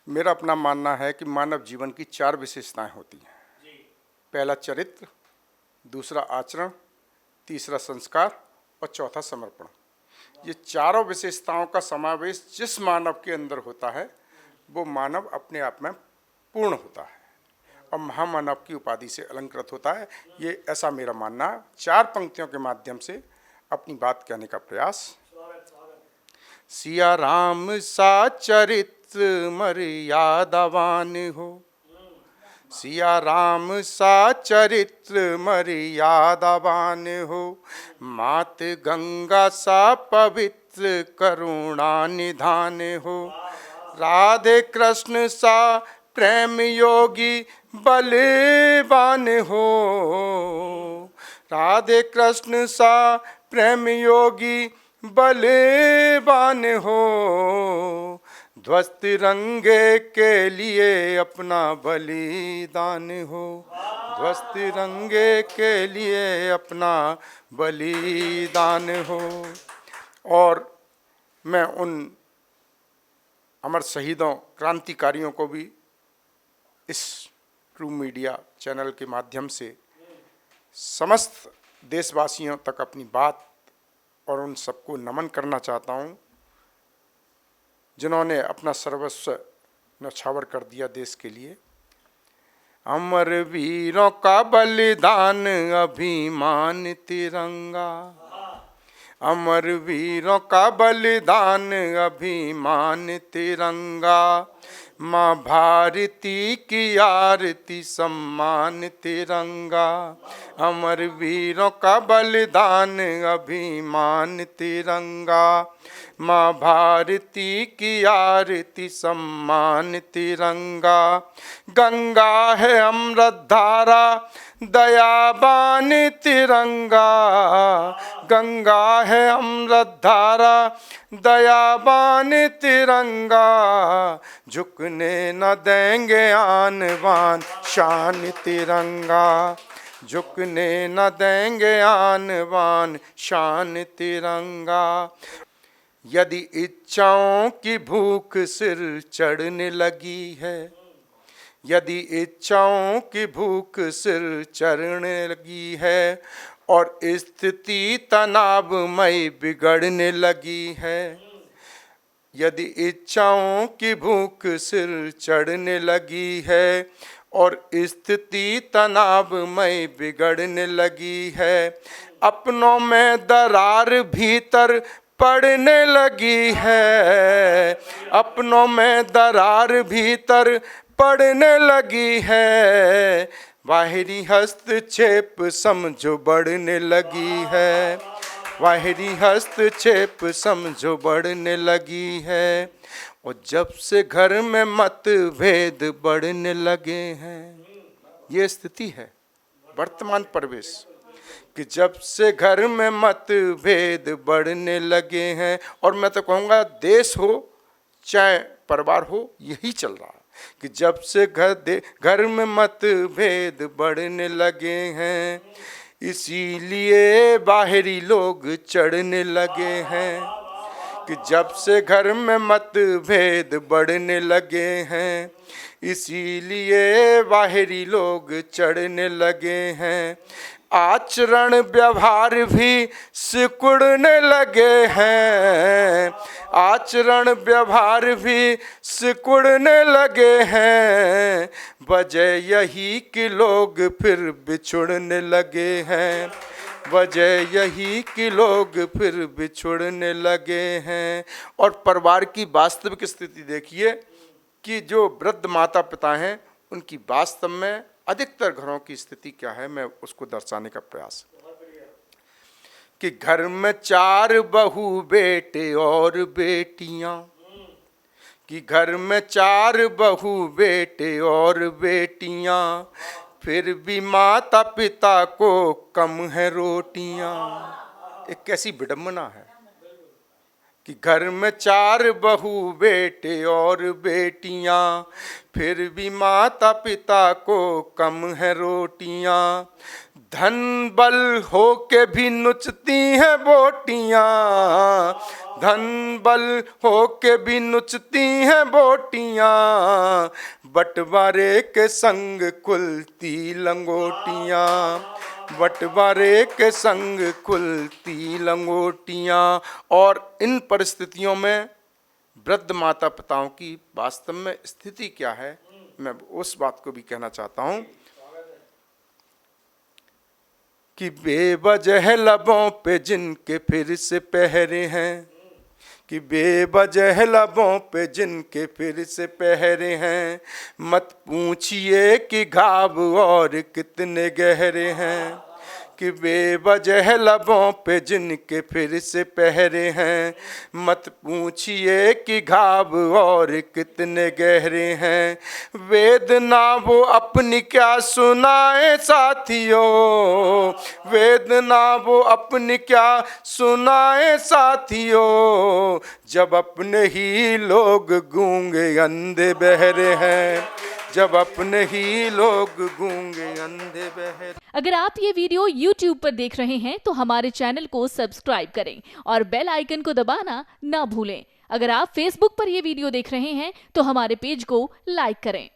मेरा अपना मानना है कि मानव जीवन की 4 विशेषताएं होती हैं। पहला चरित्र, दूसरा आचरण, तीसरा संस्कार और चौथा समर्पण। ये चारों विशेषताओं का समावेश जिस मानव के अंदर होता है वो मानव अपने आप में पूर्ण होता है और महामानव की उपाधि से अलंकृत होता है। ये ऐसा मेरा मानना है। 4 पंक्तियों के माध्यम से अपनी बात कहने का प्रयास। सिया राम सा चरित्र मर्यादावान हो, सिया राम सा चरित्र मर्यादावान हो, मात गंगा सा पवित्र करुणा निधान हो, राधे कृष्ण सा प्रेम योगी बलवान हो, राधे कृष्ण सा प्रेम योगी बलवान हो, ध्वस्त रंगे के लिए अपना बलिदान हो, ध्वस्त रंगे के लिए अपना बलिदान हो। और मैं उन अमर शहीदों, क्रांतिकारियों को भी इस ट्रू मीडिया चैनल के माध्यम से समस्त देशवासियों तक अपनी बात और उन सबको नमन करना चाहता हूँ जिन्होंने अपना सर्वस्व न्यौछावर कर दिया देश के लिए। अमर वीरों का बलिदान अभिमान तिरंगा, अमर वीरों का बलिदान अभिमान तिरंगा, माँ भारती की आरती सम्मान तिरंगा, अमर वीरों का बलिदान अभिमान तिरंगा, माँ भारती की आरती सम्मान तिरंगा, गंगा है अमृत धारा दयाबान तिरंगा, गंगा है अमृत धारा दयाबान तिरंगा, झुकने न देंगे आन बान शान तिरंगा, झुकने न देंगे आन बान शान तिरंगा। यदि इच्छाओं की भूख सिर चढ़ने लगी है, यदि इच्छाओं की भूख सिर चढ़ने लगी है और स्थिति तनावमय बिगड़ने लगी है, यदि इच्छाओं की भूख सिर चढ़ने लगी है और स्थिति तनावमय बिगड़ने लगी है, अपनों में दरार भीतर पड़ने लगी है, अपनों में दरार भीतर पड़ने लगी है, बाहरी हस्तक्षेप समझो बढ़ने लगी है, बाहरी हस्तक्षेप समझो बढ़ने लगी है, और जब से घर में मतभेद बढ़ने लगे हैं, ये स्थिति है वर्तमान परिवेश कि जब से घर में मतभेद बढ़ने लगे हैं, और मैं तो कहूँगा देश हो चाहे परिवार हो यही चल रहा है कि जब से घर में मतभेद बढ़ने लगे हैं, इसीलिए बाहरी लोग चढ़ने लगे हैं, कि जब से घर में मतभेद बढ़ने लगे हैं, इसीलिए बाहरी लोग चढ़ने लगे हैं, आचरण व्यवहार भी सिकुड़ने लगे हैं, आचरण व्यवहार भी सिकुड़ने लगे हैं, वजह यही कि लोग फिर बिछुड़ने लगे हैं, वजह यही कि लोग फिर बिछुड़ने लगे हैं। और परिवार की वास्तविक स्थिति देखिए कि जो वृद्ध माता पिता हैं उनकी वास्तव में अधिकतर घरों की स्थिति क्या है, मैं उसको दर्शाने का प्रयास कि घर में 4 बहू बेटे और बेटियां, कि घर में 4 बहू बेटे और बेटियां, फिर भी माता पिता को कम है रोटियां। एक कैसी विडंबना है कि घर में 4 बहू बेटे और बेटियां, फिर भी माता पिता को कम है रोटियां, धन बल हो के भी नुचती हैं बोटियां, धन बल हो के भी नुचती हैं बोटियां, बंटवारे के संग खुलती लंगोटियां, बंटवारे के संग खुलती लंगोटियां। और इन परिस्थितियों में वृद्ध माता पिताओं की वास्तव में स्थिति क्या है, मैं उस बात को भी कहना चाहता हूं कि बेवजह लबों पे जिनके फिर से पहरे हैं, कि बेवजह लबों पे जिनके फिर से पहरे हैं, मत पूछिए कि घाव और कितने गहरे हैं, कि बेवजह लबों पे जिनके फिर से पहरे हैं, मत पूछिए कि घाव और कितने गहरे हैं। वेदना वो अपनी क्या सुनाए साथियों, वेदना वो अपनी क्या सुनाए साथियों, जब अपने ही लोग गूंगे अंधे बहरे हैं, जब अपने ही लोग गूंगे अंधे बहरे। अगर आप ये वीडियो YouTube पर देख रहे हैं तो हमारे चैनल को सब्सक्राइब करें और बेल आइकन को दबाना ना भूलें। अगर आप Facebook पर ये वीडियो देख रहे हैं तो हमारे पेज को लाइक करें।